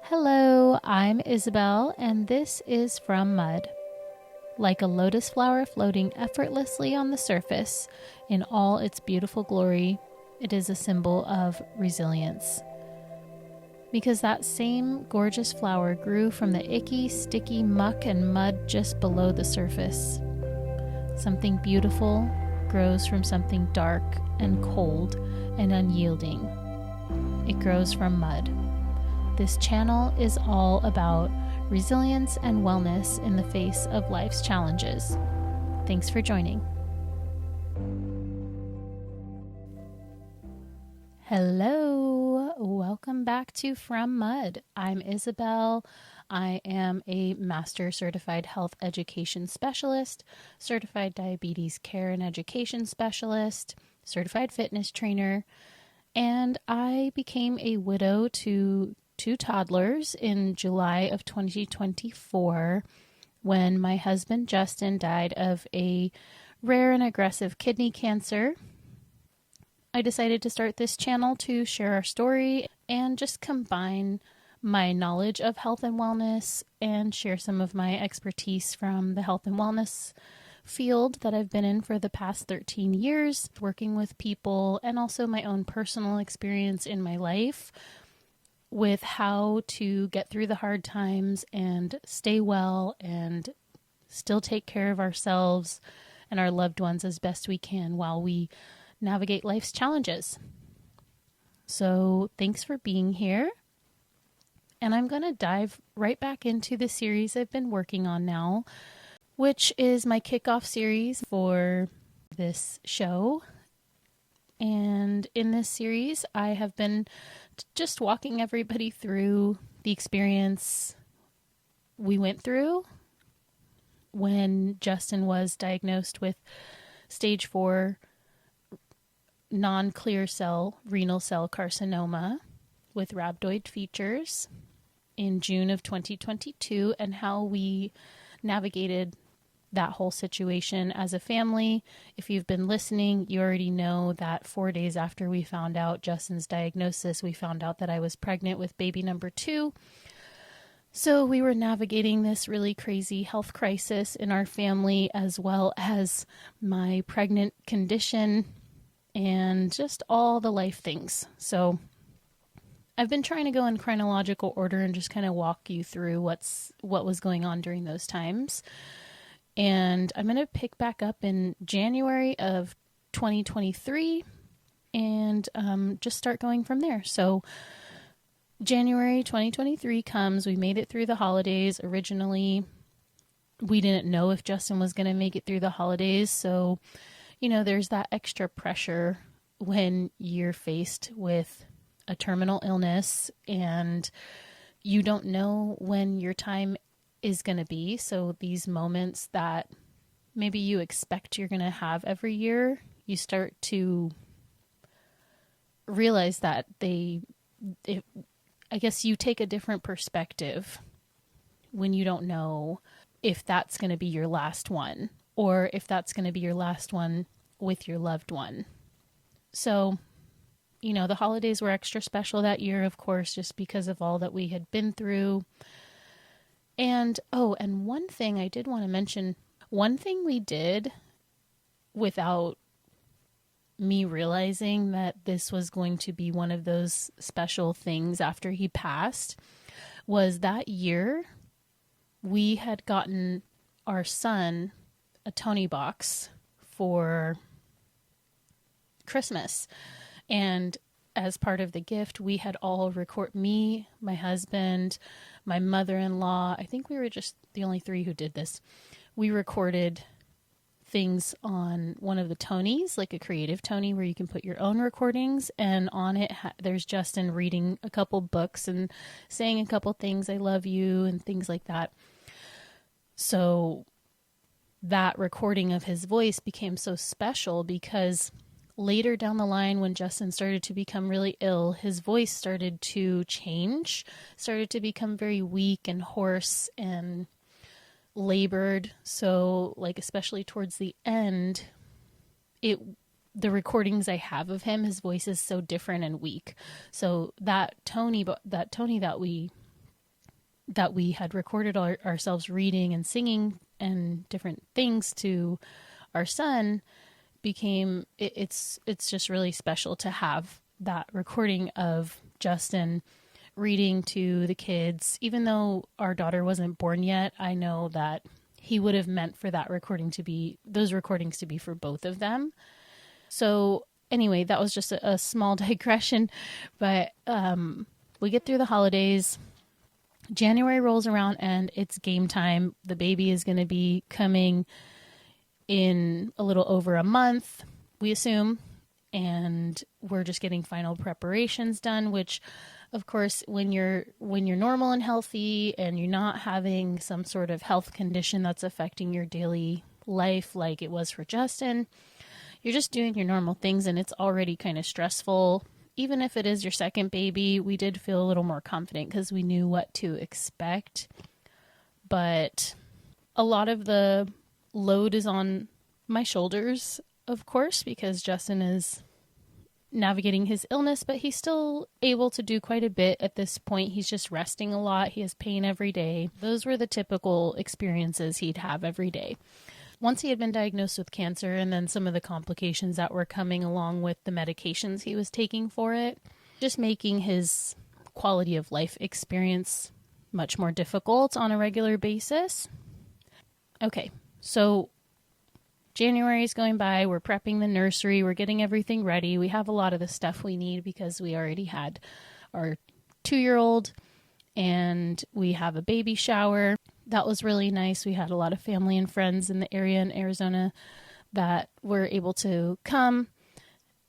Hello, I'm Isabel, and this is From Mud. Like a lotus flower floating effortlessly on the surface in all its beautiful glory, it is a symbol of resilience. Because that same gorgeous flower grew from the icky, sticky muck and mud just below the surface. Something beautiful grows from something dark and cold and unyielding. It grows from mud. This channel is all about resilience and wellness in the face of life's challenges. Thanks for joining. Hello, welcome back to From Mud. I'm Isabel. I am a Master Certified Health Education Specialist, Certified Diabetes Care and Education Specialist, Certified Fitness Trainer, and I became a widow to two toddlers in July of 2024 when my husband Justin died of a rare and aggressive kidney cancer. I decided to start this channel to share our story and just combine my knowledge of health and wellness and share some of my expertise from the health and wellness field that I've been in for the past 13 years, working with people, and also my own personal experience in my life with how to get through the hard times and stay well and still take care of ourselves and our loved ones as best we can while we navigate life's challenges. So thanks for being here. And I'm going to dive right back into the series I've been working on now, which is my kickoff series for this show. And in this series, I have been just walking everybody through the experience we went through when Justin was diagnosed with stage 4 non-clear cell renal cell carcinoma with rhabdoid features in June of 2022, and how we navigated that whole situation as a family. If you've been listening, you already know that 4 days after we found out Justin's diagnosis, we found out that I was pregnant with baby number 2. So we were navigating this really crazy health crisis in our family, as well as my pregnant condition and just all the life things. So I've been trying to go in chronological order and just kind of walk you through what was going on during those times. And I'm going to pick back up in January of 2023 and just start going from there. So January 2023 comes. We made it through the holidays. Originally, we didn't know if Justin was going to make it through the holidays. So, there's that extra pressure when you're faced with a terminal illness and you don't know when your time is going to be. So these moments that maybe you expect you're going to have every year, you start to realize that I guess you take a different perspective when you don't know if that's going to be your last one, or if that's going to be your last one with your loved one. So, the holidays were extra special that year, of course, just because of all that we had been through. And one thing I did want to mention, one thing we did without me realizing that this was going to be one of those special things after he passed, was that year we had gotten our son a Tony box for Christmas. And as part of the gift, we had all me, my husband, my mother-in-law. I think we were just the only 3 who did this. We recorded things on one of the Tonys, like a creative Tony where you can put your own recordings. And on it, there's Justin reading a couple books and saying a couple things, I love you, and things like that. So that recording of his voice became so special because later down the line, when Justin started to become really ill, his voice started to change, started to become very weak and hoarse and labored. So, especially towards the end, the recordings I have of him, his voice is so different and weak. So that Tony that we that we had recorded ourselves reading and singing and different things to our son became, it's just really special to have that recording of Justin reading to the kids. Even though our daughter wasn't born yet, I know that he would have meant for those recordings to be for both of them. So anyway, that was just a small digression, but we get through the holidays. January rolls around and it's game time. The baby is going to be coming in a little over a month, we assume, and we're just getting final preparations done, which of course, when you're normal and healthy and you're not having some sort of health condition that's affecting your daily life like it was for Justin, you're just doing your normal things and it's already kind of stressful. Even if it is your second baby, we did feel a little more confident because we knew what to expect. But a lot of the load is on my shoulders, of course, because Justin is navigating his illness, but he's still able to do quite a bit at this point. He's just resting a lot. He has pain every day. Those were the typical experiences he'd have every day. Once he had been diagnosed with cancer and then some of the complications that were coming along with the medications he was taking for it, just making his quality of life experience much more difficult on a regular basis. Okay, so January is going by. We're prepping the nursery. We're getting everything ready. We have a lot of the stuff we need because we already had our 2-year-old and we have a baby shower. That was really nice. We had a lot of family and friends in the area in Arizona that were able to come.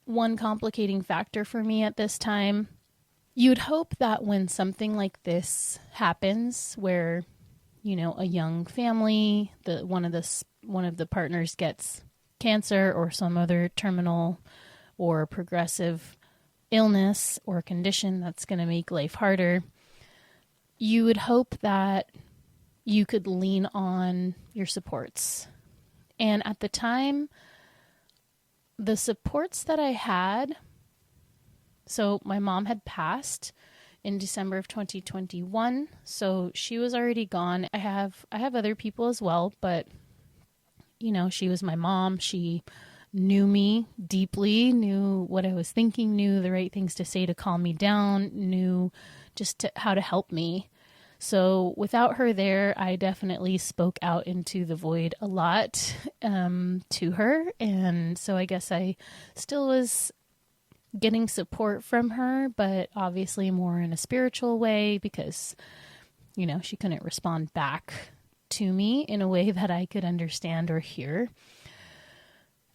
One complicating factor for me at this time, you'd hope that when something like this happens, where, a young family, one of the partners gets cancer or some other terminal or progressive illness or condition that's going to make life harder, you would hope that you could lean on your supports. And at the time, the supports that I had, so my mom had passed in December of 2021, so she was already gone. I have other people as well, but she was my mom. She knew me deeply, knew what I was thinking, knew the right things to say to calm me down, knew just how to help me. So without her there, I definitely spoke out into the void a lot to her. And so I guess I still was getting support from her, but obviously more in a spiritual way because, she couldn't respond back to me in a way that I could understand or hear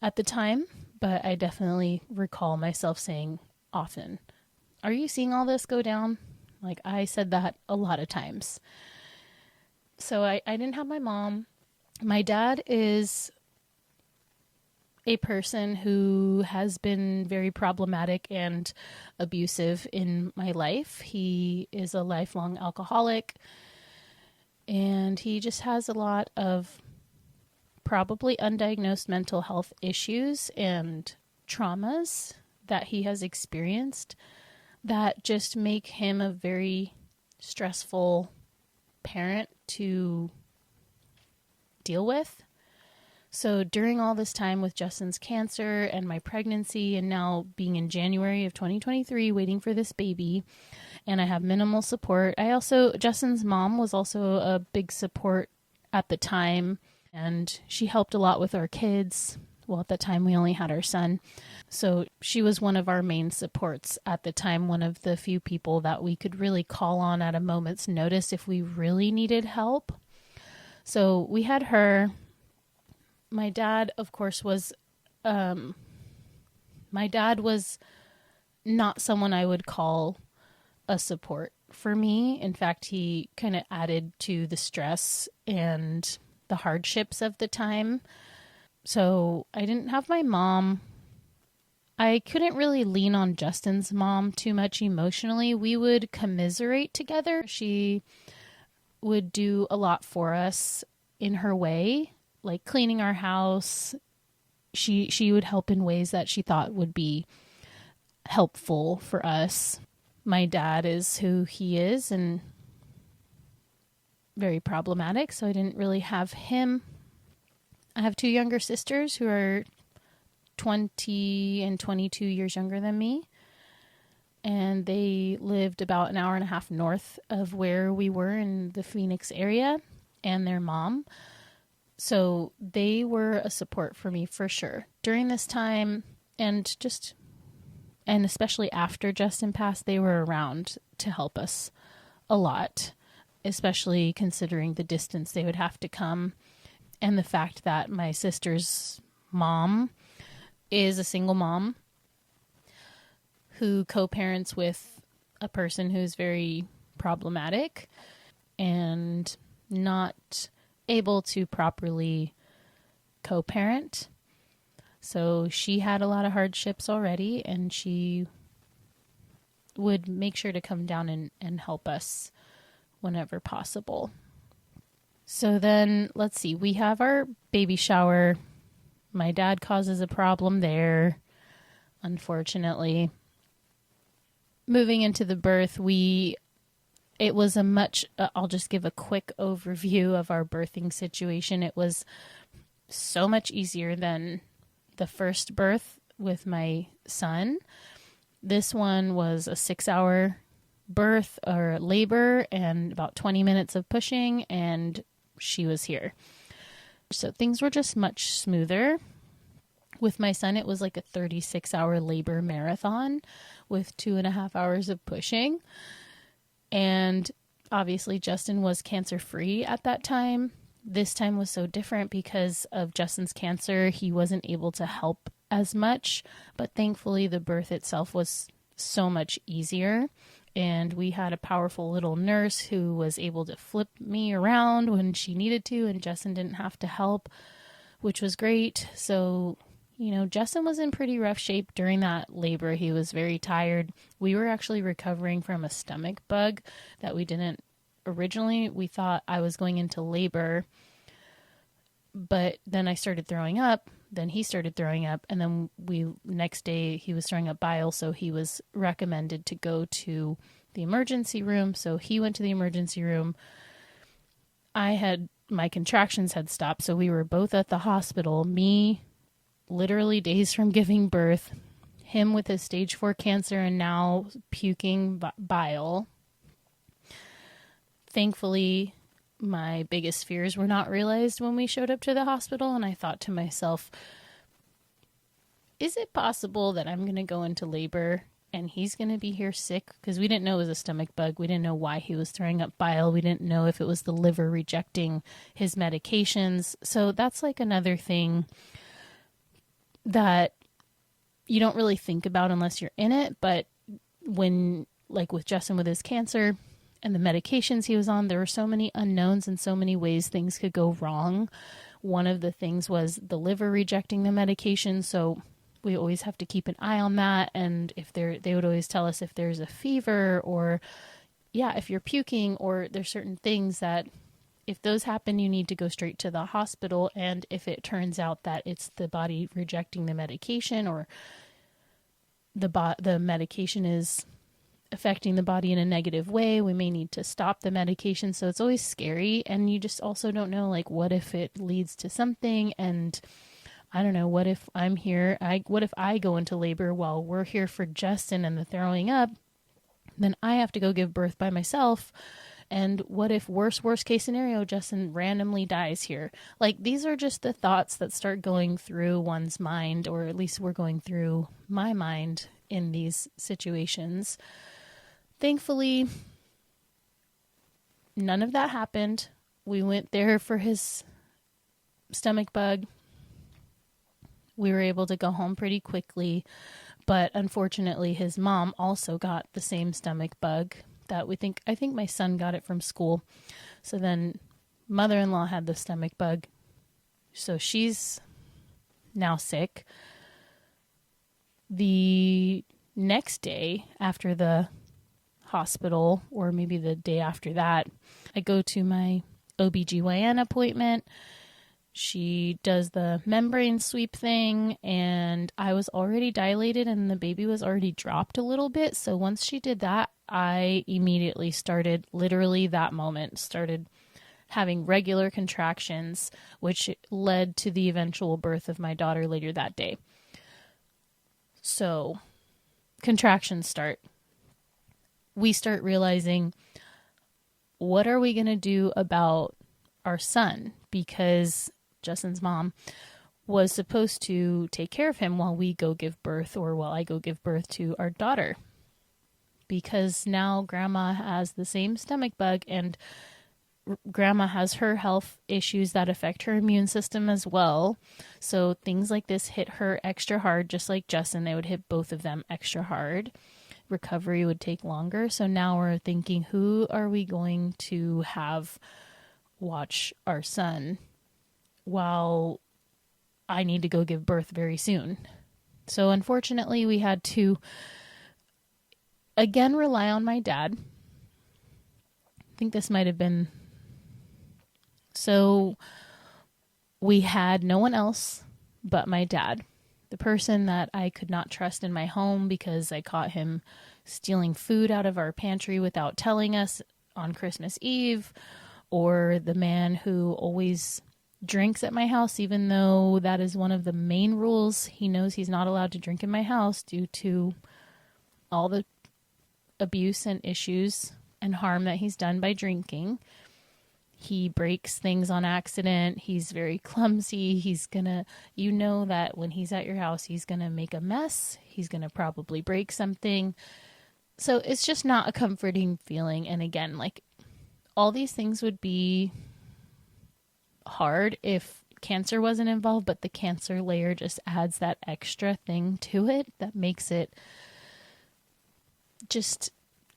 at the time. But I definitely recall myself saying often, "Are you seeing all this go down?" Like, I said that a lot of times. So I didn't have my mom. My dad is a person who has been very problematic and abusive in my life. He is a lifelong alcoholic, and he just has a lot of probably undiagnosed mental health issues and traumas that he has experienced that just make him a very stressful parent to deal with. So during all this time with Justin's cancer and my pregnancy and now being in January of 2023 waiting for this baby, and I have minimal support. Justin's mom was also a big support at the time, and she helped a lot with our kids. Well, at the time we only had our son. So she was one of our main supports at the time, one of the few people that we could really call on at a moment's notice if we really needed help. So we had her. My dad, of course, was not someone I would call a support for me. In fact, he kind of added to the stress and the hardships of the time. So I didn't have my mom. I couldn't really lean on Justin's mom too much emotionally. We would commiserate together. She would do a lot for us in her way, like cleaning our house. She would help in ways that she thought would be helpful for us. My dad is who he is, and very problematic, so I didn't really have him. I have two younger sisters who are 20 and 22 years younger than me, and they lived about an hour and a half north of where we were in the Phoenix area, and their mom. So they were a support for me for sure during this time, and especially after Justin passed, they were around to help us a lot, especially considering the distance they would have to come and the fact that my sister's mom is a single mom who co-parents with a person who's very problematic and not able to properly co-parent. So she had a lot of hardships already, and she would make sure to come down and help us whenever possible. So then, let's see, we have our baby shower. My dad causes a problem there, unfortunately. Moving into the birth, it was a much, I'll just give a quick overview of our birthing situation. It was so much easier than the first birth with my son. This one was a 6-hour birth or labor and about 20 minutes of pushing, and she was here. So things were just much smoother. With my son, it was like a 36-hour labor marathon with 2.5 hours of pushing. And obviously Justin was cancer-free at that time. This time was so different because of Justin's cancer. He wasn't able to help as much, but thankfully the birth itself was so much easier. And we had a powerful little nurse who was able to flip me around when she needed to, and Justin didn't have to help, which was great. So, Justin was in pretty rough shape during that labor. He was very tired. We were actually recovering from a stomach bug that we didn't originally. We thought I was going into labor, but then I started throwing up. Then he started throwing up, and then next day he was throwing up bile, so he was recommended to go to the emergency room. So he went to the emergency room. My contractions had stopped, so we were both at the hospital. Me, literally days from giving birth, him with his stage 4 cancer and now puking bile. Thankfully, my biggest fears were not realized when we showed up to the hospital, and I thought to myself, is it possible that I'm going to go into labor and he's going to be here sick? Because we didn't know it was a stomach bug. We didn't know why he was throwing up bile. We didn't know if it was the liver rejecting his medications. So that's like another thing that you don't really think about unless you're in it. But when, like with Justin with his cancer and the medications he was on, there were so many unknowns and so many ways things could go wrong. One of the things was the liver rejecting the medication. So we always have to keep an eye on that. And they would always tell us if there's a fever or if you're puking, or there's certain things that if those happen, you need to go straight to the hospital. And if it turns out that it's the body rejecting the medication, or the medication is affecting the body in a negative way, we may need to stop the medication. So it's always scary. And you just also don't know, like, what if it leads to something? And I don't know, what if I'm here? What if I go into labor while we're here for Justin and the throwing up? Then I have to go give birth by myself. And what if worst case scenario, Justin randomly dies here? Like, these are just the thoughts that start going through one's mind, or at least were going through my mind in these situations. Thankfully, none of that happened. We went there for his stomach bug. We were able to go home pretty quickly, but unfortunately his mom also got the same stomach bug that I think my son got it from school. So then mother-in-law had the stomach bug. So she's now sick. The next day after the hospital, or maybe the day after that, I go to my OBGYN appointment. She does the membrane sweep thing, and I was already dilated and the baby was already dropped a little bit. So once she did that, I immediately started, literally that moment, started having regular contractions, which led to the eventual birth of my daughter later that day. So contractions start. We start realizing, what are we going to do about our son? Because Justin's mom was supposed to take care of him while we go give birth, or while I go give birth to our daughter. Because now grandma has the same stomach bug, and grandma has her health issues that affect her immune system as well. So things like this hit her extra hard, just like Justin. They would hit both of them extra hard. Recovery would take longer. So now we're thinking, who are we going to have watch our son while I need to go give birth very soon? So unfortunately, we had to again rely on my dad. I think this might have been... So we had no one else but my dad, the person that I could not trust in my home because I caught him stealing food out of our pantry without telling us on Christmas Eve, or the man who always drinks at my house, even though that is one of the main rules. He knows he's not allowed to drink in my house due to all the abuse and issues and harm that he's done by drinking. He breaks things on accident. He's very clumsy. He's gonna, you know that when he's at your house, he's gonna make a mess. He's gonna probably break something. So it's just not a comforting feeling. And again, like, all these things would be hard if cancer wasn't involved, but the cancer layer just adds that extra thing to it that makes it just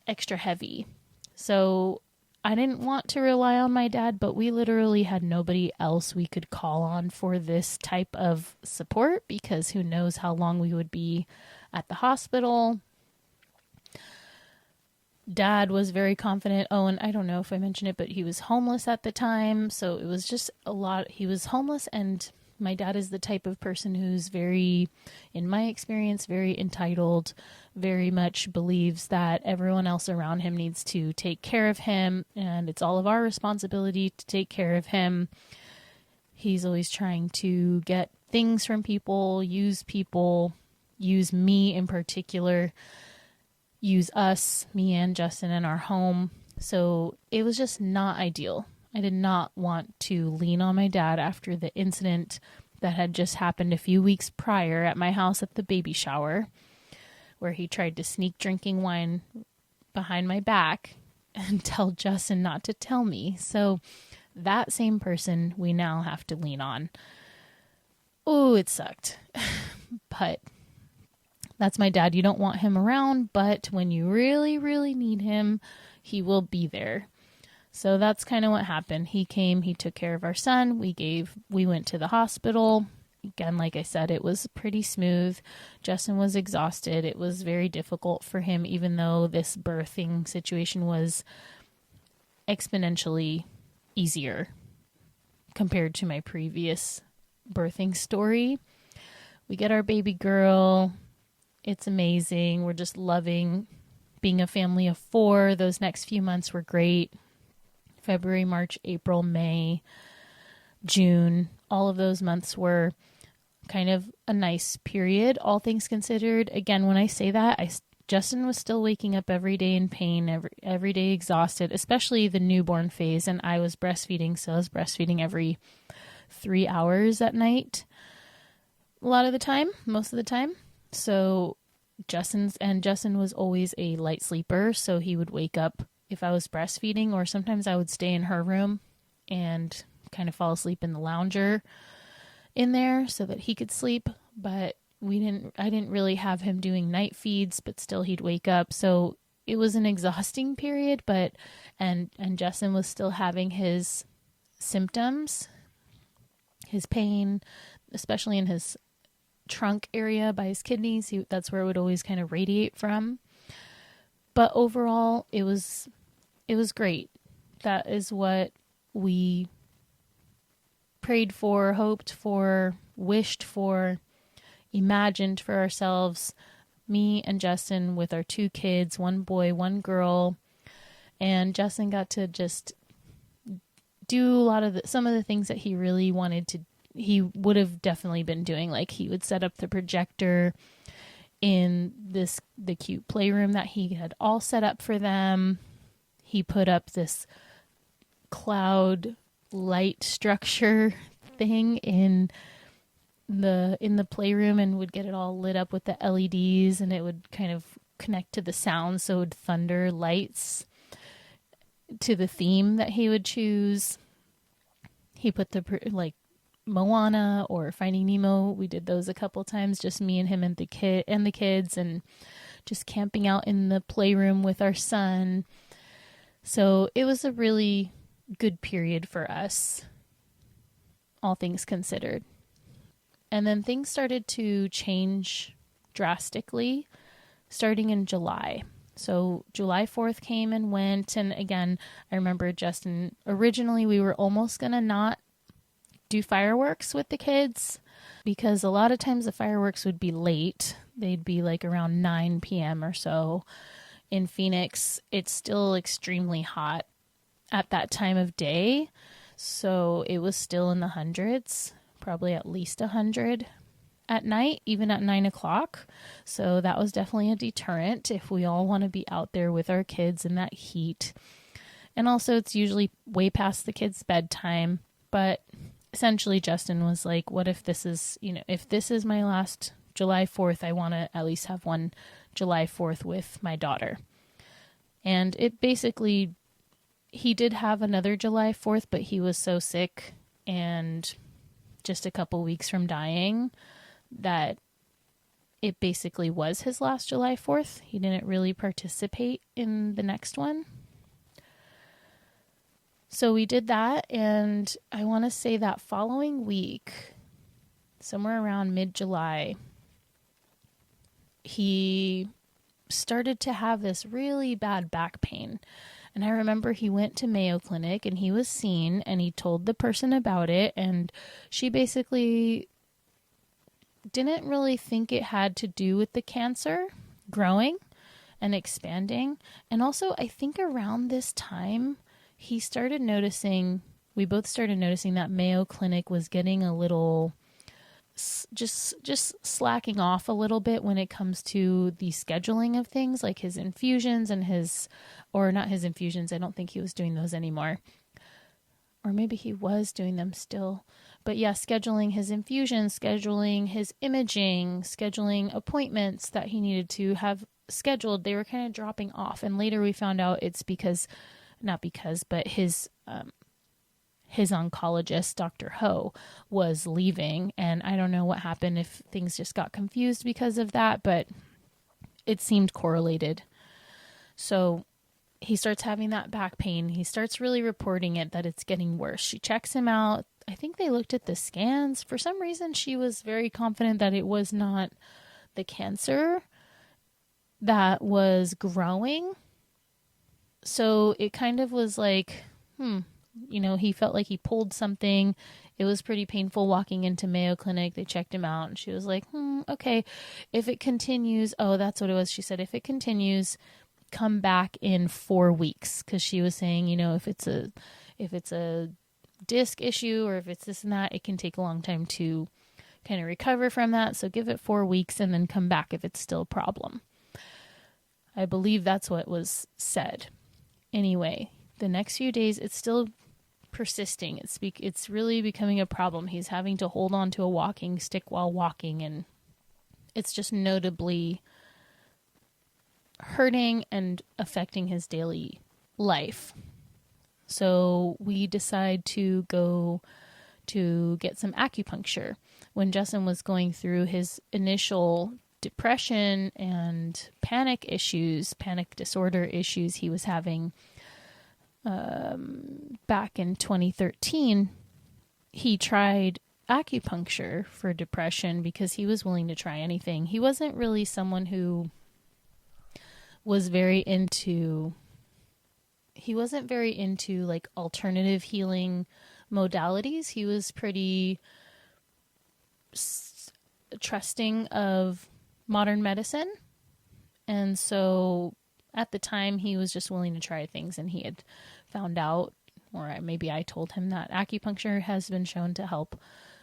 extra heavy. So I didn't want to rely on my dad, but we literally had nobody else we could call on for this type of support, because who knows how long we would be at the hospital. Dad was very confident. Oh, and I don't know if I mentioned it, but he was homeless at the time. So it was just a lot. He was homeless, and my dad is the type of person who's very, in my experience, very entitled, very much believes that everyone else around him needs to take care of him, and it's all of our responsibility to take care of him. He's always trying to get things from people, use me in particular, use us, me and Justin, in our home. So it was just not ideal. I did not want to lean on my dad after the incident that had just happened a few weeks prior at my house at the baby shower, where he tried to sneak drinking wine behind my back and tell Justin not to tell me. So that same person we now have to lean on. Oh, it sucked. But that's my dad. You don't want him around, but when you really, really need him, he will be there. So that's kind of what happened. He came, he took care of our son. We went to the hospital. Again, like I said, it was pretty smooth. Justin was exhausted. It was very difficult for him, even though this birthing situation was exponentially easier compared to my previous birthing story. We get our baby girl. It's amazing. We're just loving being a family of 4. Those next few months were great. February, March, April, May, June. All of those months were kind of a nice period, all things considered. Again, when I say that, Justin was still waking up every day in pain, every day exhausted, especially the newborn phase. And I was breastfeeding, so I was breastfeeding every 3 hours at night. A lot of the time, most of the time. So Justin was always a light sleeper, so he would wake up if I was breastfeeding, or sometimes I would stay in her room and kind of fall asleep in the lounger in there so that he could sleep. But I didn't really have him doing night feeds, but still he'd wake up. So it was an exhausting period, and Justin was still having his symptoms, his pain, especially in his trunk area by his kidneys. That's where it would always kind of radiate from. But overall, it was great. That is what we prayed for, hoped for, wished for, imagined for ourselves. Me and Justin with our 2 kids, 1 boy, 1 girl. And Justin got to just do a lot of some of the things that he really wanted to. He would have definitely been doing, like he would set up the projector in the cute playroom that he had all set up for them. He put up this cloud light structure thing in the playroom and would get it all lit up with the LEDs, and it would kind of connect to the sound, so it would thunder lights to the theme that he would choose. He put the like Moana or Finding Nemo. We did those a couple times, just me and him and the kids, and just camping out in the playroom with our son. So it was a really good period for us, all things considered. And then things started to change drastically starting in July. So July 4th came and went. And again, I remember Justin, originally we were almost going to not do fireworks with the kids because a lot of times the fireworks would be late. They'd be like around 9 p.m. or so. In Phoenix, it's still extremely hot at that time of day. So it was still in the hundreds, probably at least 100 at night, even at 9 o'clock. So that was definitely a deterrent if we all want to be out there with our kids in that heat. And also it's usually way past the kids' bedtime. But essentially Justin was like, what if this is, if this is my last July 4th, I want to at least have one July 4th with my daughter. And it basically, he did have another July 4th, but he was so sick and just a couple weeks from dying that it basically was his last July 4th. He didn't really participate in the next one. So we did that, and I want to say that following week, somewhere around mid-July, he started to have this really bad back pain. And I remember he went to Mayo Clinic and he was seen and he told the person about it. And she basically didn't really think it had to do with the cancer growing and expanding. And also, I think around this time, we both started noticing that Mayo Clinic was getting a little just slacking off a little bit when it comes to the scheduling of things like his infusions and not his infusions. I don't think he was doing those anymore. Or maybe he was doing them still. But yeah, scheduling his infusions, scheduling his imaging, scheduling appointments that he needed to have scheduled. They were kind of dropping off. And later we found out it's but his oncologist, Dr. Ho, was leaving, and I don't know what happened, if things just got confused because of that, but it seemed correlated. So he starts having that back pain. He starts really reporting it, that it's getting worse. She checks him out. I think they looked at the scans. For some reason, she was very confident that it was not the cancer that was growing. So it kind of was like, he felt like he pulled something. It was pretty painful walking into Mayo Clinic. They checked him out and she was like, okay, if it continues, that's what it was. She said, if it continues, come back in 4 weeks. Cause she was saying, if it's a disc issue or if it's this and that, it can take a long time to kind of recover from that. So give it 4 weeks and then come back if it's still a problem. I believe that's what was said. Anyway, the next few days, it's still persisting. It's really becoming a problem. He's having to hold on to a walking stick while walking, and it's just notably hurting and affecting his daily life. So we decide to go to get some acupuncture. When Justin was going through his initial depression and panic disorder issues he was having back in 2013, he tried acupuncture for depression because he was willing to try anything. He wasn't really someone who was very into like alternative healing modalities. He was pretty trusting of modern medicine. And so at the time he was just willing to try things, and he had found out or maybe I told him that acupuncture has been shown to help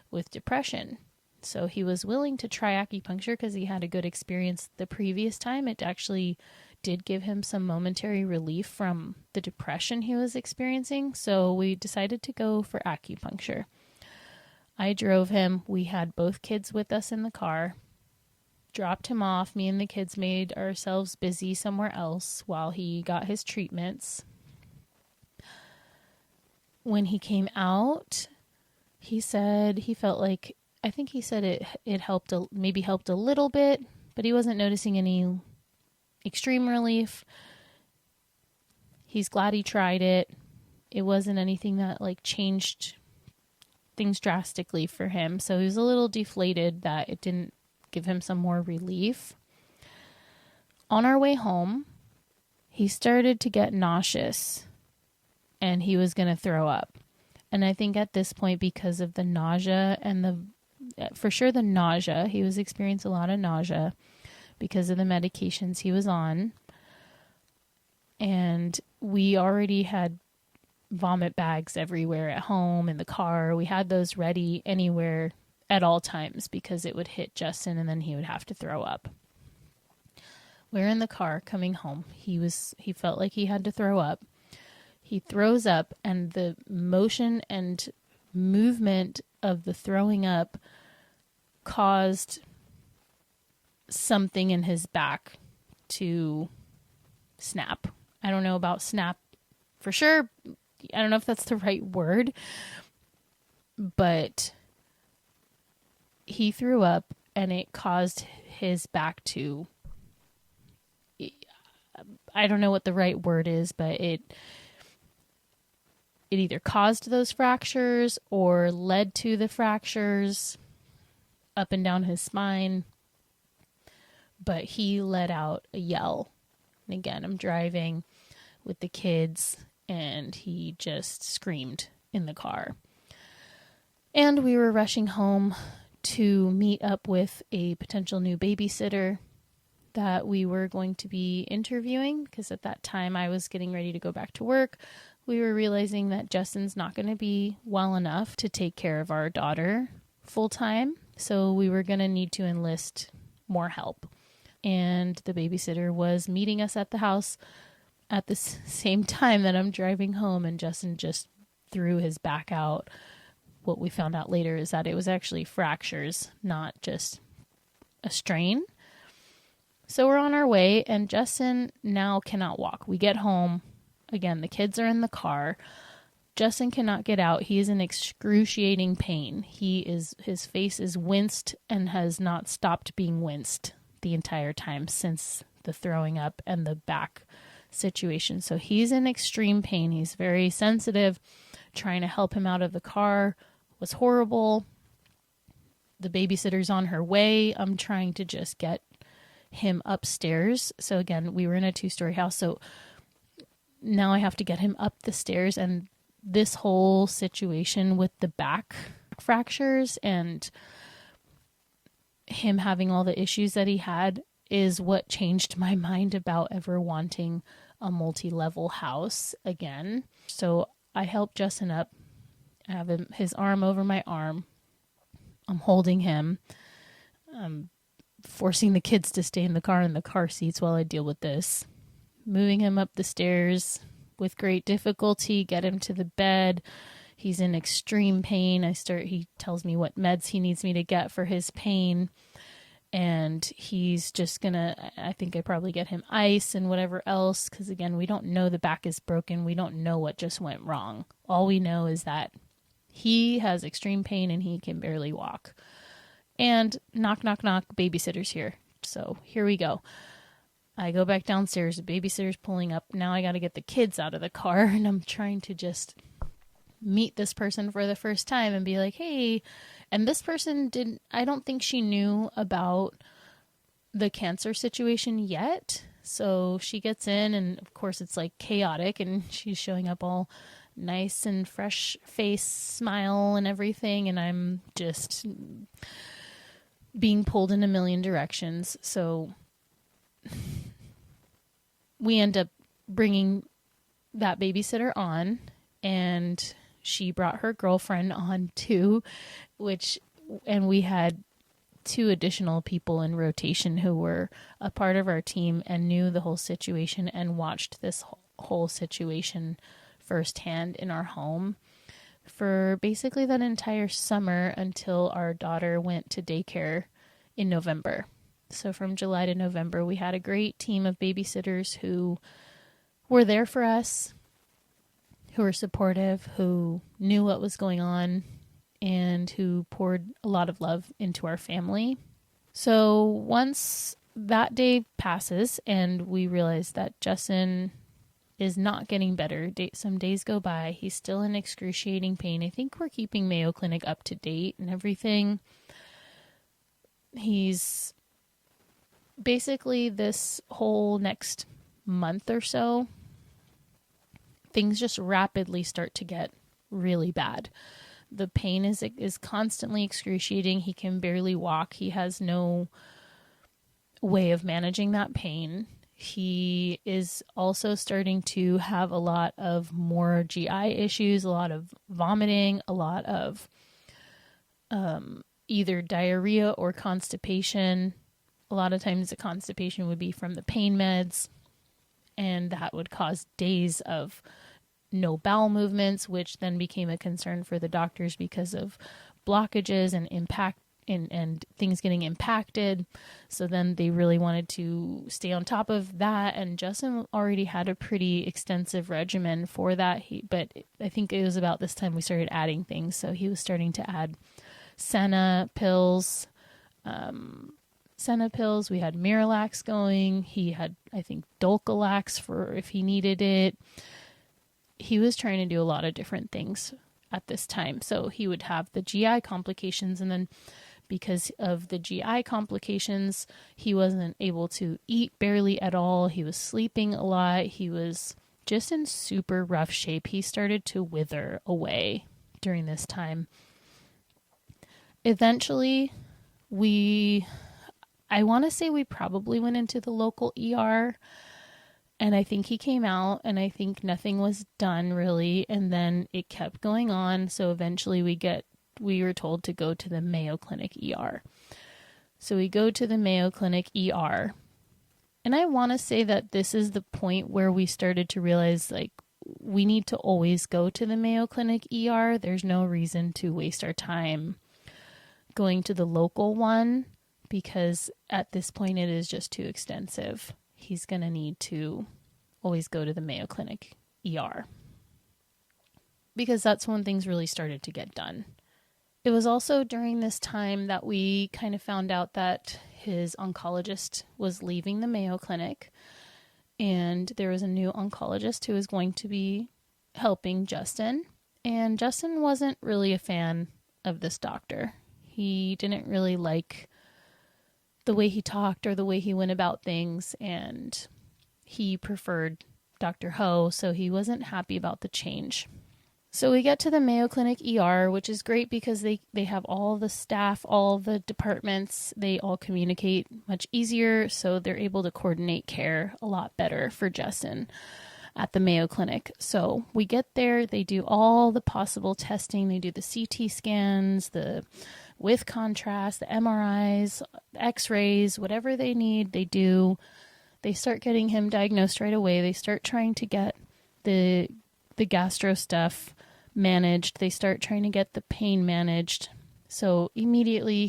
with depression. So he was willing to try acupuncture because he had a good experience the previous time. It actually did give him some momentary relief from the depression he was experiencing. So we decided to go for acupuncture. I drove him. We had both kids with us in the car. Dropped him off. Me and the kids made ourselves busy somewhere else while he got his treatments. When he came out, he said he felt like, I think he said it helped, maybe helped a little bit, but he wasn't noticing any extreme relief. He's glad he tried it. It wasn't anything that like changed things drastically for him. So he was a little deflated that it didn't give him some more relief. On our way home, he started to get nauseous and he was going to throw up. And I think at this point, because of the nausea and for sure the nausea, he was experiencing a lot of nausea because of the medications he was on. And we already had vomit bags everywhere at home, in the car. We had those ready anywhere at all times because it would hit Justin and then he would have to throw up. We're in the car coming home. He felt like he had to throw up. He throws up, and the motion and movement of the throwing up caused something in his back to snap. I don't know about snap for sure. I don't know if that's the right word, but he threw up and it caused his back to, I don't know what the right word is, but it either caused those fractures or led to the fractures up and down his spine. But he let out a yell. And again, I'm driving with the kids and he just screamed in the car. And we were rushing home to meet up with a potential new babysitter that we were going to be interviewing, because at that time I was getting ready to go back to work. We were realizing that Justin's not going to be well enough to take care of our daughter full time. So we were going to need to enlist more help. And the babysitter was meeting us at the house at the same time that I'm driving home, and Justin just threw his back out. What we found out later is that it was actually fractures, not just a strain. So we're on our way, and Justin now cannot walk. We get home. Again, the kids are in the car. Justin cannot get out. He is in excruciating pain. His face is winced and has not stopped being winced the entire time since the throwing up and the back situation. So he's in extreme pain. He's very sensitive. Trying to help him out of the car was horrible. The babysitter's on her way. I'm trying to just get him upstairs. So again, we were in a 2-story house. So now I have to get him up the stairs, and this whole situation with the back fractures and him having all the issues that he had is what changed my mind about ever wanting a multi-level house again. So I helped Justin up. I have his arm over my arm. I'm holding him. I'm forcing the kids to stay in the car seats while I deal with this. Moving him up the stairs with great difficulty, get him to the bed. He's in extreme pain. He tells me what meds he needs me to get for his pain. And he's just I think I probably get him ice and whatever else. Because again, we don't know the back is broken. We don't know what just went wrong. All we know is that he has extreme pain and he can barely walk. And knock, knock, knock, babysitter's here. So here we go. I go back downstairs, the babysitter's pulling up. Now I got to get the kids out of the car, and I'm trying to just meet this person for the first time and be like, hey. And this person I don't think she knew about the cancer situation yet. So she gets in, and of course it's like chaotic, and she's showing up all nice and fresh face, smile and everything. And I'm just being pulled in a million directions. So we end up bringing that babysitter on, and she brought her girlfriend on too, and we had 2 additional people in rotation who were a part of our team and knew the whole situation and watched this whole situation firsthand in our home for basically that entire summer until our daughter went to daycare in November. So from July to November, we had a great team of babysitters who were there for us, who were supportive, who knew what was going on, and who poured a lot of love into our family. So once that day passes and we realize that Justin is not getting better, some days go by, he's still in excruciating pain. I think we're keeping Mayo Clinic up to date and everything. He's basically this whole next month or so, things just rapidly start to get really bad. The pain is constantly excruciating. He can barely walk. He has no way of managing that pain. He is also starting to have a lot of more GI issues, a lot of vomiting, a lot of either diarrhea or constipation. A lot of times the constipation would be from the pain meds, and that would cause days of no bowel movements, which then became a concern for the doctors because of blockages and impact and things getting impacted. So then they really wanted to stay on top of that. And Justin already had a pretty extensive regimen for that. But I think it was about this time we started adding things. So he was starting to add Senna pills. We had Miralax going. He had, I think, Dulcolax for if he needed it. He was trying to do a lot of different things at this time. So he would have the GI complications, and then because of the GI complications, he wasn't able to eat barely at all. He was sleeping a lot. He was just in super rough shape. He started to wither away during this time. Eventually, I want to say we probably went into the local ER, and I think he came out, and I think nothing was done really, and then it kept going on. So eventually we were told to go to the Mayo Clinic ER. So we go to the Mayo Clinic ER, and I want to say that this is the point where we started to realize, like, we need to always go to the Mayo Clinic ER. There's no reason to waste our time going to the local one, because at this point it is just too extensive. He's going to need to always go to the Mayo Clinic ER, because that's when things really started to get done. It was also during this time that we kind of found out that his oncologist was leaving the Mayo Clinic, and there was a new oncologist who was going to be helping Justin. And Justin wasn't really a fan of this doctor. He didn't really like the way he talked or the way he went about things, and he preferred Dr. Ho, so he wasn't happy about the change. So we get to the Mayo Clinic ER, which is great because they have all the staff, all the departments, they all communicate much easier, so they're able to coordinate care a lot better for Justin at the Mayo Clinic. So we get there, they do all the possible testing, they do the CT scans, with contrast, the MRIs, X-rays, whatever they need, they do. They start getting him diagnosed right away. They start trying to get the gastro stuff managed. They start trying to get the pain managed. So immediately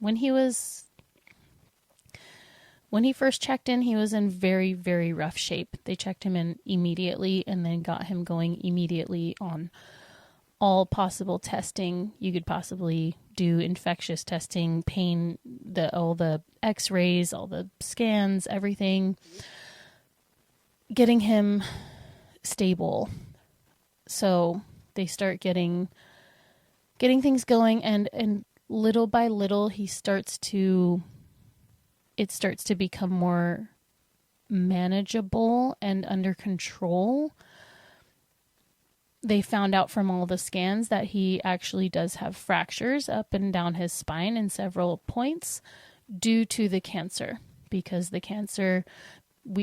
when he first checked in, he was in very, very rough shape. They checked him in immediately and then got him going immediately on all possible testing you could possibly do, infectious testing, pain, all the X-rays, all the scans, everything, getting him stable. So they start getting things going, and little by little it starts to become more manageable and under control. They found out from all the scans that he actually does have fractures up and down his spine in several points due to the cancer, because the cancer,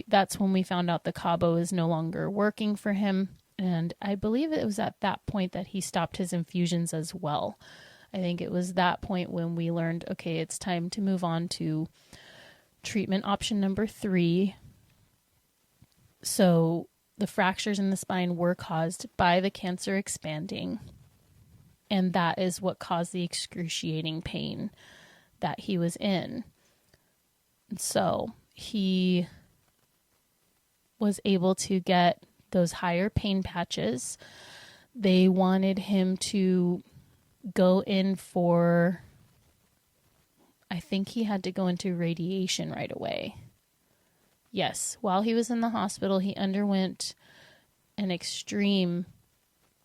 that's when we found out the Cabo is no longer working for him. And I believe it was at that point that he stopped his infusions as well. I think it was that point when we learned, okay, it's time to move on to treatment option number 3. So the fractures in the spine were caused by the cancer expanding. And that is what caused the excruciating pain that he was in. So he was able to get those higher pain patches. They wanted him to go in for, I think he had to go into radiation right away. Yes, while he was in the hospital, he underwent an extreme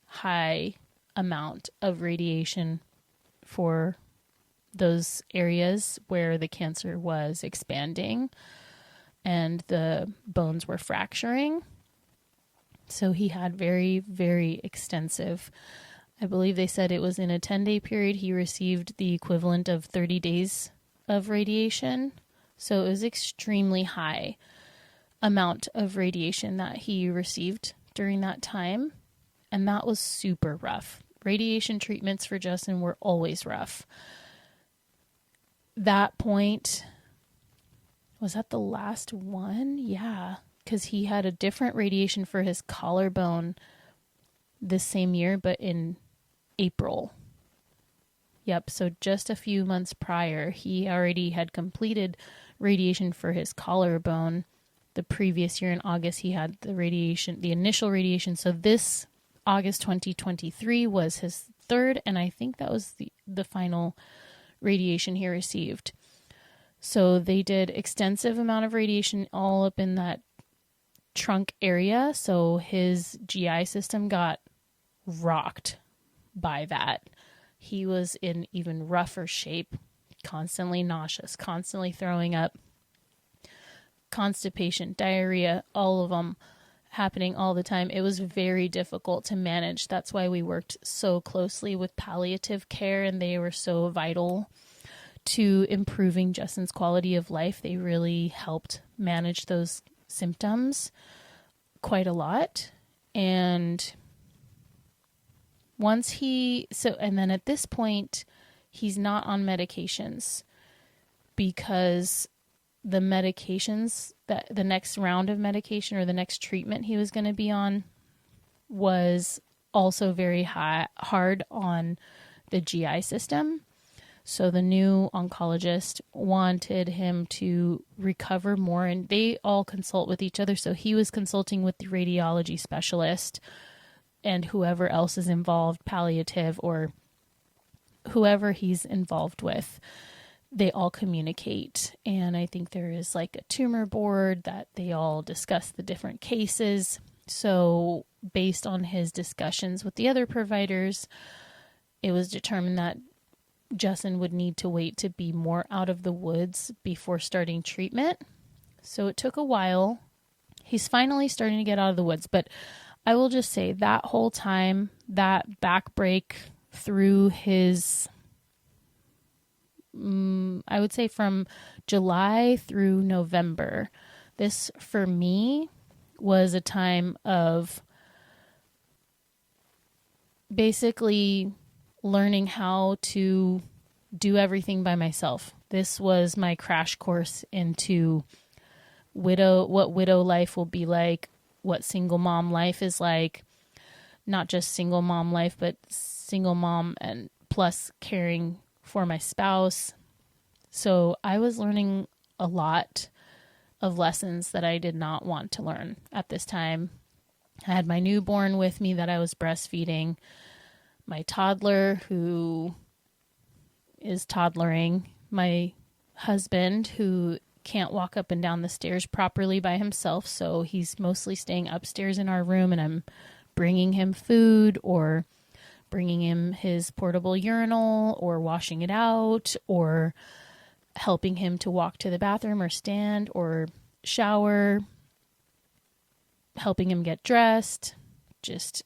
high amount of radiation for those areas where the cancer was expanding and the bones were fracturing. So he had very, very extensive, I believe they said it was in a 10-day period, he received the equivalent of 30 days of radiation. So it was extremely high amount of radiation that he received during that time. And that was super rough. Radiation treatments for Justin were always rough. That point, was that the last one? Yeah, because he had a different radiation for his collarbone this same year, but in April. Yep, so just a few months prior, he already had completed radiation for his collarbone. The previous year in August, he had the radiation, the initial radiation. So this August 2023 was his third, and I think that was the final radiation he received. So they did extensive amount of radiation all up in that trunk area. So his GI system got rocked by that. He was in even rougher shape, constantly nauseous, constantly throwing up, constipation, diarrhea, all of them happening all the time. It was very difficult to manage. That's why we worked so closely with palliative care, and they were so vital to improving Justin's quality of life. They really helped manage those symptoms quite a lot. And and then at this point, he's not on medications because the medications, that the next round of medication or the next treatment he was going to be on was also very hard on the GI system. So the new oncologist wanted him to recover more, and they all consult with each other. So he was consulting with the radiology specialist and whoever else is involved, palliative or whoever he's involved with. They all communicate. And I think there is like a tumor board that they all discuss the different cases. So based on his discussions with the other providers, it was determined that Justin would need to wait to be more out of the woods before starting treatment. So it took a while. He's finally starting to get out of the woods. But I will just say that whole time, that back break through his, I would say from July through November, this for me was a time of basically learning how to do everything by myself. This was my crash course into what widow life will be like, what single mom life is like, not just single mom life, but single mom and plus caring for my spouse. So I was learning a lot of lessons that I did not want to learn at this time. I had my newborn with me that I was breastfeeding, my toddler who is toddlering, my husband who can't walk up and down the stairs properly by himself, so he's mostly staying upstairs in our room, and I'm bringing him food or bringing him his portable urinal or washing it out or helping him to walk to the bathroom or stand or shower, helping him get dressed, just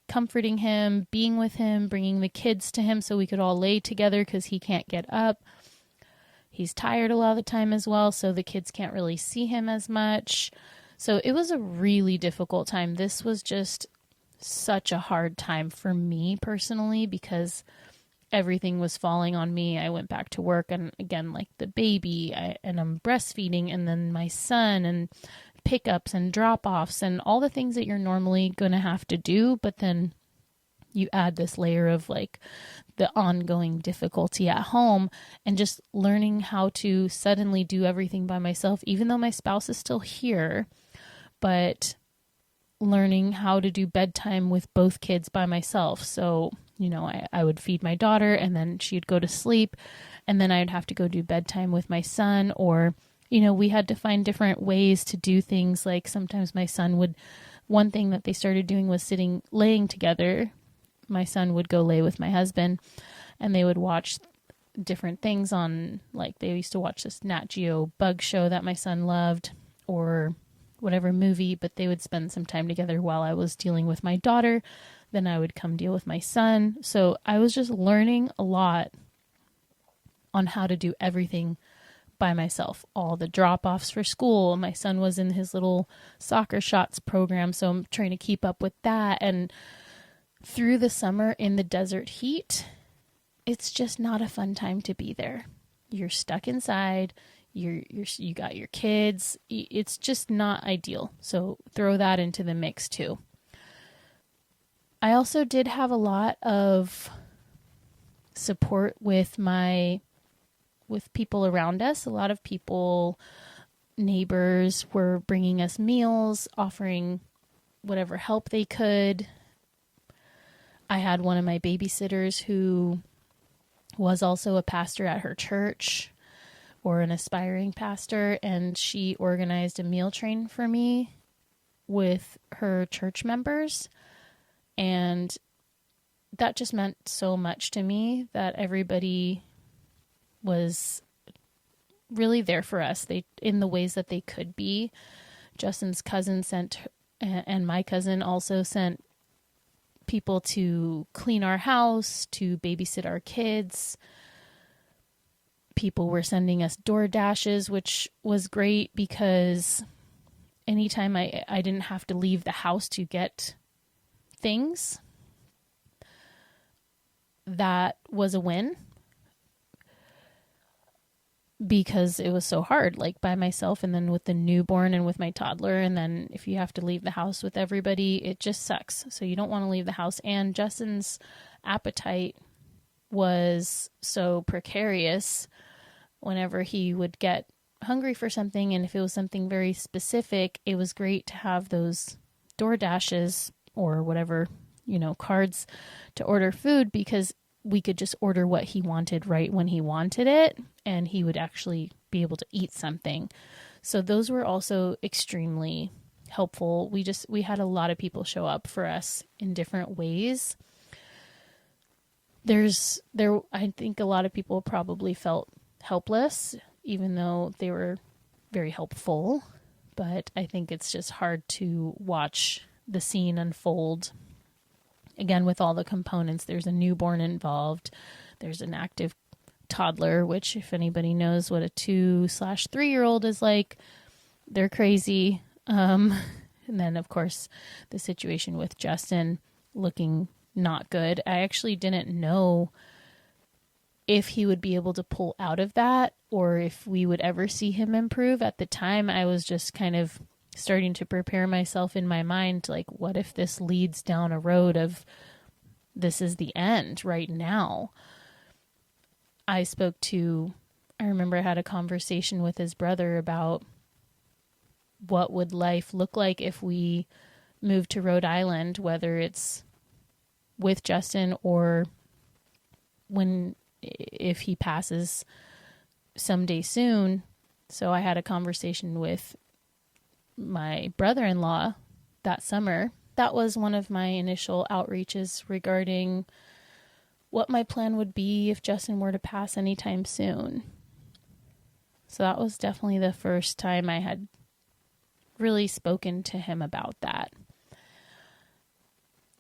comforting him, being with him, bringing the kids to him so we could all lay together because he can't get up. He's tired a lot of the time as well, so the kids can't really see him as much. So it was a really difficult time. This was just such a hard time for me personally because everything was falling on me. I went back to work, and again, like the baby, and I'm breastfeeding, and then my son, and pickups and drop-offs and all the things that you're normally going to have to do, but then you add this layer of like the ongoing difficulty at home, and just learning how to suddenly do everything by myself, even though my spouse is still here, but learning how to do bedtime with both kids by myself. So, you know, I would feed my daughter, and then she'd go to sleep, and then I'd have to go do bedtime with my son. Or, you know, we had to find different ways to do things. Like sometimes my son would, one thing that they started doing was laying together. My son would go lay with my husband, and they would watch different things on, like they used to watch this Nat Geo bug show that my son loved, or whatever movie, but they would spend some time together while I was dealing with my daughter. Then I would come deal with my son. So I was just learning a lot on how to do everything by myself. All the drop-offs for school. My son was in his little soccer shots program, so I'm trying to keep up with that. And through the summer in the desert heat, it's just not a fun time to be there. You're stuck inside. You got your kids. It's just not ideal. So throw that into the mix too. I also did have a lot of support with people around us. A lot of people, neighbors, were bringing us meals, offering whatever help they could. I had one of my babysitters who was also a pastor at her church, or an aspiring pastor, and she organized a meal train for me with her church members. And that just meant so much to me, that everybody was really there for us, in the ways that they could be. Justin's cousin and my cousin also sent people to clean our house, to babysit our kids. People were sending us DoorDashes, which was great because anytime I didn't have to leave the house to get things, that was a win, because it was so hard, like by myself, and then with the newborn and with my toddler. And then if you have to leave the house with everybody, it just sucks. So you don't want to leave the house. And Justin's appetite was so precarious whenever he would get hungry for something. And if it was something very specific, it was great to have those DoorDashes or whatever, you know, cards to order food, because we could just order what he wanted right when he wanted it, and he would actually be able to eat something. So those were also extremely helpful. We had a lot of people show up for us in different ways. I think a lot of people probably felt helpless, even though they were very helpful. But I think it's just hard to watch the scene unfold. Again, with all the components, there's a newborn involved. There's an active toddler, which if anybody knows what a 2/3-year-old is like, they're crazy. And then, of course, the situation with Justin looking not good. I actually didn't know if he would be able to pull out of that, or if we would ever see him improve. At the time, I was just kind of starting to prepare myself in my mind, like, what if this leads down a road of this is the end right now? I remember I had a conversation with his brother about what would life look like if we moved to Rhode Island, whether it's with Justin or if he passes someday soon. So I had a conversation with my brother-in-law that summer. That was one of my initial outreaches regarding what my plan would be if Justin were to pass anytime soon. So that was definitely the first time I had really spoken to him about that.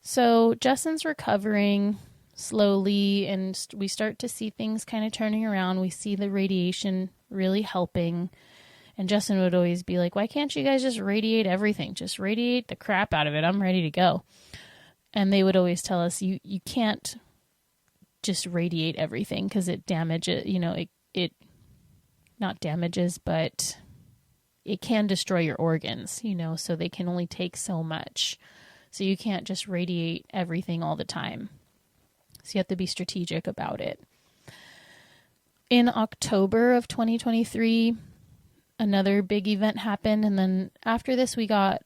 So Justin's recovering slowly, and we start to see things kind of turning around. We see the radiation really helping. And Justin would always be like, why can't you guys just radiate everything? Just radiate the crap out of it. I'm ready to go. And they would always tell us, you can't just radiate everything because it damages, it not damages, but it can destroy your organs, so they can only take so much. So you can't just radiate everything all the time. So you have to be strategic about it. In October of 2023, another big event happened. And then after this, we got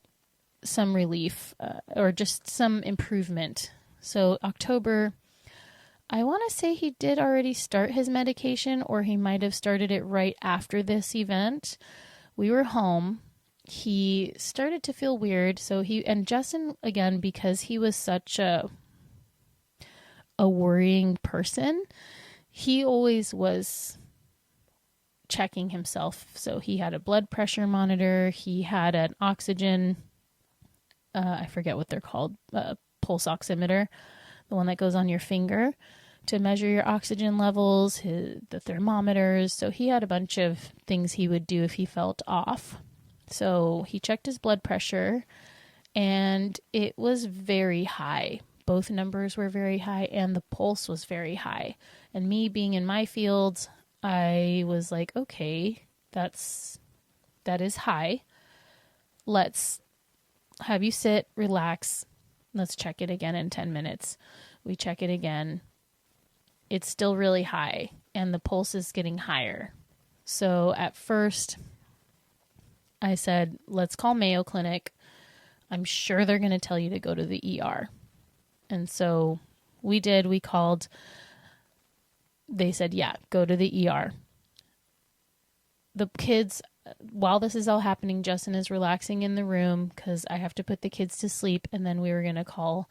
some relief or just some improvement. So October, I want to say he did already start his medication, or he might have started it right after this event. We were home. He started to feel weird. So and Justin, again, because he was such a worrying person, he always was checking himself. So he had a blood pressure monitor. He had an oxygen, I forget what they're called, pulse oximeter, the one that goes on your finger to measure your oxygen levels, the thermometers. So he had a bunch of things he would do if he felt off. So he checked his blood pressure and it was very high. Both numbers were very high and the pulse was very high. And me being in my field, I was like, okay, that is high. Let's have you sit, relax. Let's check it again in 10 minutes. We check it again. It's still really high and the pulse is getting higher. So at first I said, let's call Mayo Clinic. I'm sure they're going to tell you to go to the ER. And so we did. We called. They said, yeah, go to the ER. The kids, while this is all happening, Justin is relaxing in the room because I have to put the kids to sleep. And then we were going to call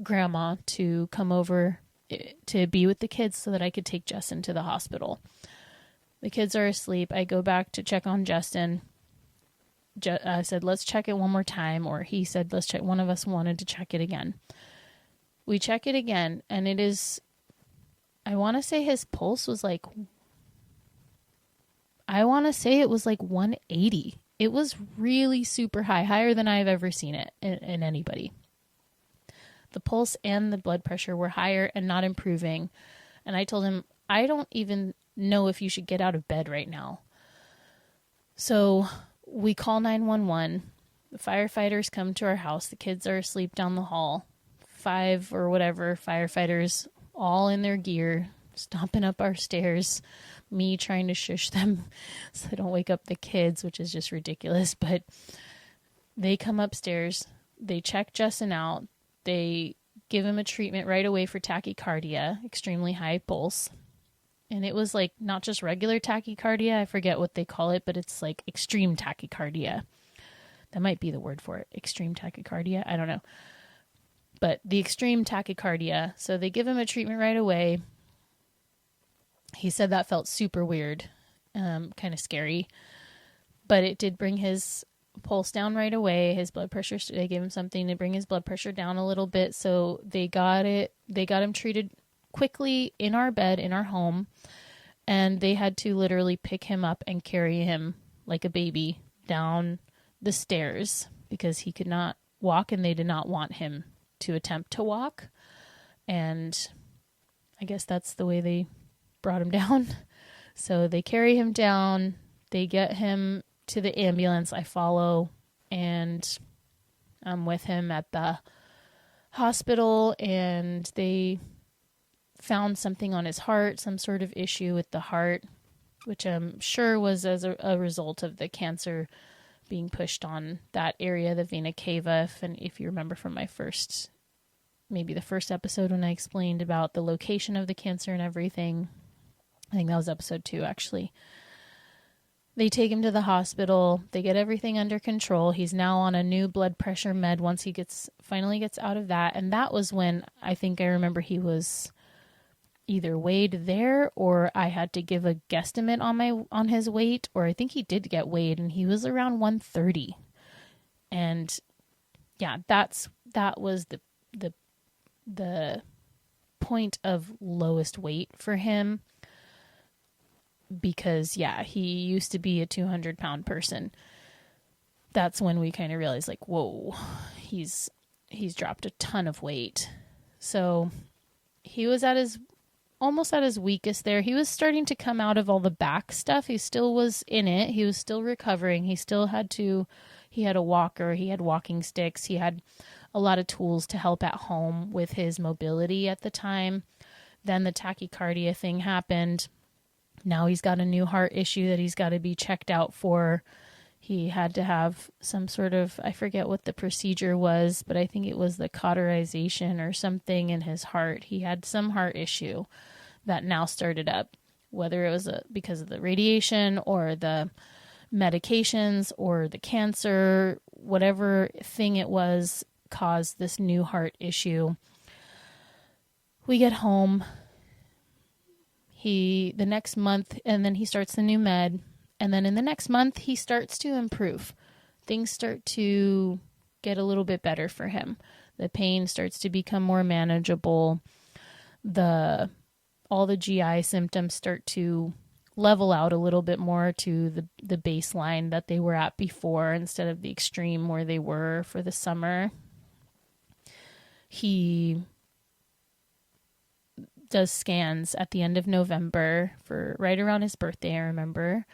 Grandma to come over to be with the kids so that I could take Justin to the hospital. The kids are asleep. I go back to check on Justin. I said, let's check it one more time. Or he said, let's check. One of us wanted to check it again. We check it again, and it is, I want to say his pulse was like, I want to say it was like 180. It was really super high, higher than I've ever seen it in anybody. The pulse and the blood pressure were higher and not improving. And I told him, I don't even know if you should get out of bed right now. So we call 911. The firefighters come to our house. The kids are asleep down the hall. 5 or whatever firefighters all in their gear, stomping up our stairs, me trying to shush them so I don't wake up the kids, which is just ridiculous. But they come upstairs, they check Justin out, they give him a treatment right away for tachycardia, extremely high pulse. And it was like not just regular tachycardia, I forget what they call it, but it's like extreme tachycardia. That might be the word for it, extreme tachycardia, I don't know. But the extreme tachycardia, so they give him a treatment right away. He said that felt super weird, kind of scary. But it did bring his pulse down right away. His blood pressure, they gave him something to bring his blood pressure down a little bit. So they got him treated quickly in our bed, in our home. And they had to literally pick him up and carry him like a baby down the stairs because he could not walk and they did not want him to attempt to walk. And I guess that's the way they brought him down. So they carry him down, they get him to the ambulance. I follow and I'm with him at the hospital, and they found something on his heart, some sort of issue with the heart, which I'm sure was as a result of the cancer being pushed on that area, the vena cava. And if you remember from my maybe the first episode when I explained about the location of the cancer and everything, I think that was episode 2 actually. They take him to the hospital. They get everything under control. He's now on a new blood pressure med once he finally gets out of that. And that was when I think I remember he was either weighed there, or I had to give a guesstimate on his weight, or I think he did get weighed and he was around 130. And yeah, that was the point of lowest weight for him, because yeah, he used to be a 200-pound person. That's when we kind of realized, like, whoa, he's he's dropped a ton of weight. So he was almost at his weakest there. He was starting to come out of all the back stuff. He still was in it. He was still recovering. He had a walker. He had walking sticks. He had a lot of tools to help at home with his mobility at the time. Then the tachycardia thing happened. Now he's got a new heart issue that he's got to be checked out for. He had to have some sort of, I forget what the procedure was, but I think it was the cauterization or something in his heart. He had some heart issue that now started up, whether it was because of the radiation or the medications or the cancer, whatever thing it was caused this new heart issue. We get home, the next month, and then he starts the new med. And then in the next month, he starts to improve. Things start to get a little bit better for him. The pain starts to become more manageable. All the GI symptoms start to level out a little bit more to the baseline that they were at before instead of the extreme where they were for the summer. He does scans at the end of November for right around his birthday, I remember.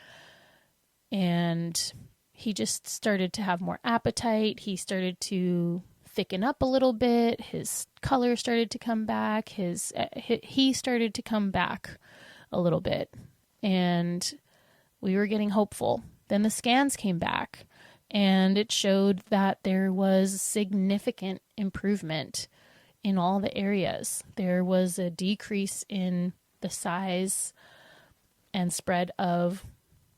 And he just started to have more appetite. He started to thicken up a little bit. His color started to come back. He started to come back a little bit. And we were getting hopeful. Then the scans came back, and it showed that there was significant improvement in all the areas. There was a decrease in the size and spread of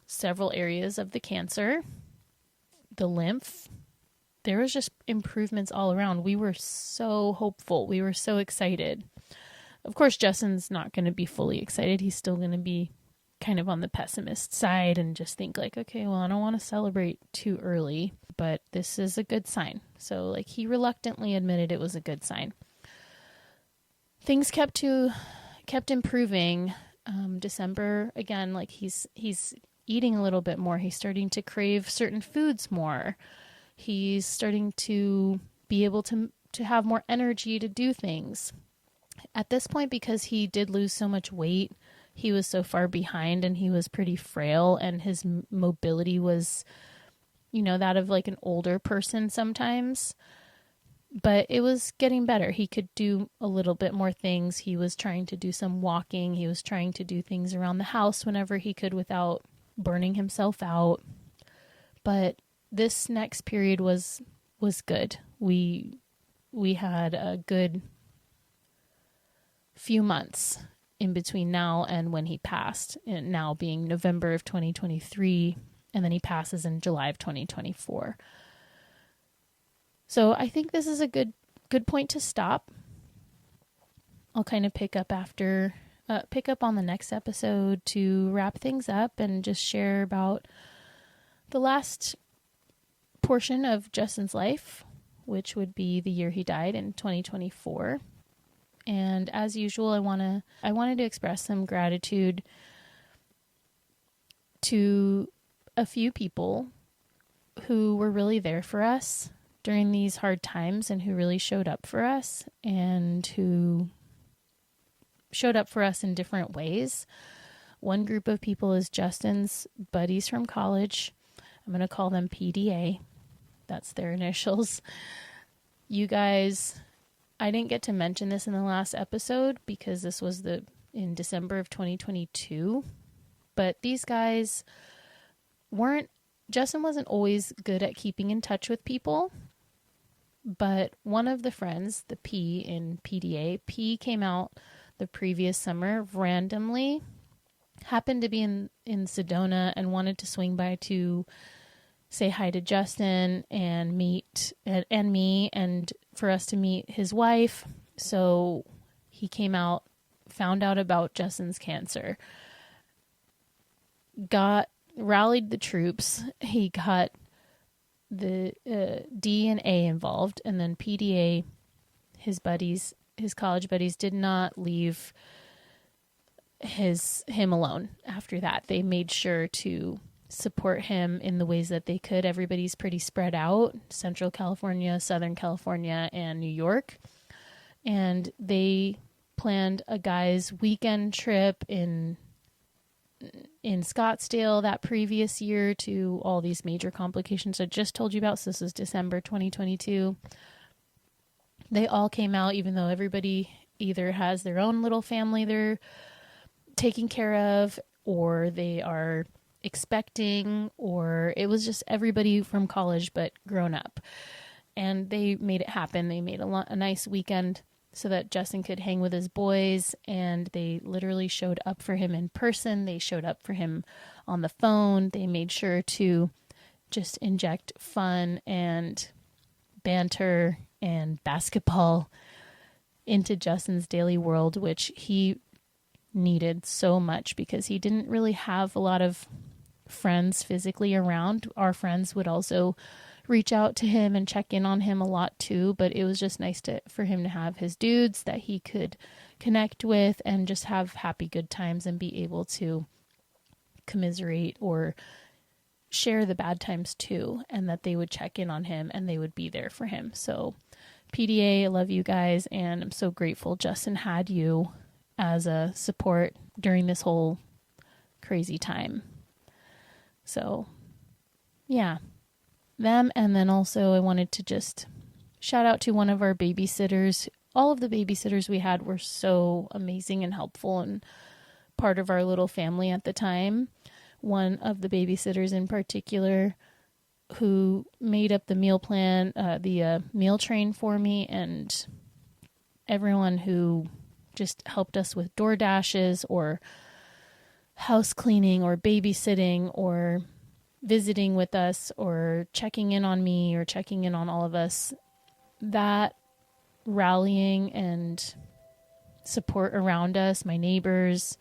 several areas of the cancer, the lymph. There was just improvements all around. We were so hopeful. We were so excited. Of course, Justin's not going to be fully excited. He's still going to be kind of on the pessimist side and just think like, okay, well, I don't want to celebrate too early, but this is a good sign. So like he reluctantly admitted it was a good sign. Things kept improving. December, again, like he's eating a little bit more. He's starting to crave certain foods more. He's starting to be able to have more energy to do things. At this point, because he did lose so much weight, he was so far behind and he was pretty frail, and his mobility was, that of like an older person sometimes. But it was getting better. He could do a little bit more things. He was trying to do some walking. He was trying to do things around the house whenever he could without burning himself out. But this next period was good. We had a good few months in between now and when he passed, and now being November of 2023, and then he passes in July of 2024. So I think this is a good point to stop. I'll kind of pick up on the next episode to wrap things up and just share about the last portion of Justin's life, which would be the year he died in 2024. And as usual, I wanted to express some gratitude to a few people who were really there for us during these hard times and who really showed up for us and who showed up for us in different ways. One group of people is Justin's buddies from college. I'm going to call them PDA. That's their initials. You guys, I didn't get to mention this in the last episode because this was in December of 2022, but these guys Justin wasn't always good at keeping in touch with people. But one of the friends, the P in PDA, P came out the previous summer randomly, happened to be in Sedona and wanted to swing by to say hi to Justin and meet and me and for us to meet his wife. So he came out, found out about Justin's cancer, rallied the troops. He got the D and A involved, and then PDA, his college buddies, did not leave him alone after that. They made sure to support him in the ways that they could. Everybody's pretty spread out, Central California, Southern California, and New York. And they planned a guy's weekend trip in Scottsdale that previous year to all these major complications I just told you about. So this was December 2022. They all came out, even though everybody either has their own little family they're taking care of, or they are expecting, or it was just everybody from college but grown up. And they made it happen. They made a nice weekend so that Justin could hang with his boys, and they literally showed up for him in person. They showed up for him on the phone. They made sure to just inject fun and banter and basketball into Justin's daily world, which he needed so much because he didn't really have a lot of friends physically around. Our friends would also reach out to him and check in on him a lot too, but it was just nice for him to have his dudes that he could connect with and just have happy good times and be able to commiserate or share the bad times too, and that they would check in on him and they would be there for him. So PDA, I love you guys, and I'm so grateful Justin had you as a support during this whole crazy time. So yeah, them. And then also I wanted to just shout out to one of our babysitters. All of the babysitters we had were so amazing and helpful and part of our little family at the time. One of the babysitters in particular who made up the meal plan, the meal train for me, and everyone who just helped us with door dashes or house cleaning or babysitting or visiting with us or checking in on me or checking in on all of us. That rallying and support around us, my neighbors,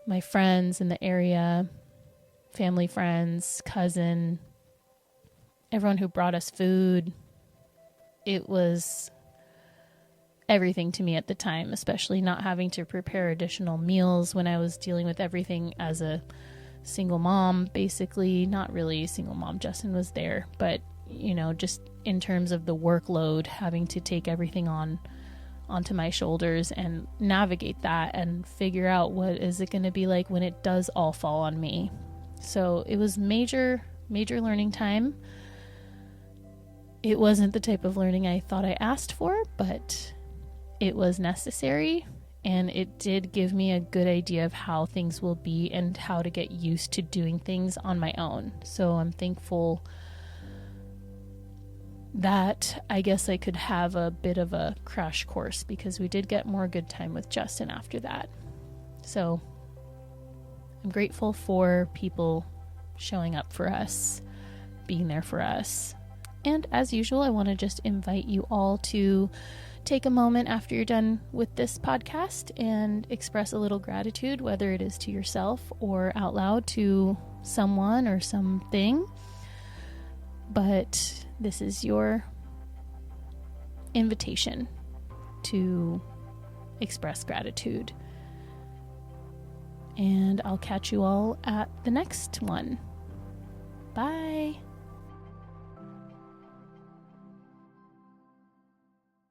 my friends in the area, family, friends, cousin, everyone who brought us food. It was everything to me at the time, especially not having to prepare additional meals when I was dealing with everything as a single mom, basically. Not really a single mom. Justin was there, but just in terms of the workload, having to take everything onto my shoulders and navigate that and figure out what is it going to be like when it does all fall on me. So it was major learning time. It wasn't the type of learning I thought I asked for, but it was necessary, and it did give me a good idea of how things will be and how to get used to doing things on my own. So I'm thankful that I guess I could have a bit of a crash course, because we did get more good time with Justin after that. So I'm grateful for people showing up for us, being there for us. And as usual, I want to just invite you all to take a moment after you're done with this podcast and express a little gratitude, whether it is to yourself or out loud to someone or something. But this is your invitation to express gratitude. And I'll catch you all at the next one. Bye.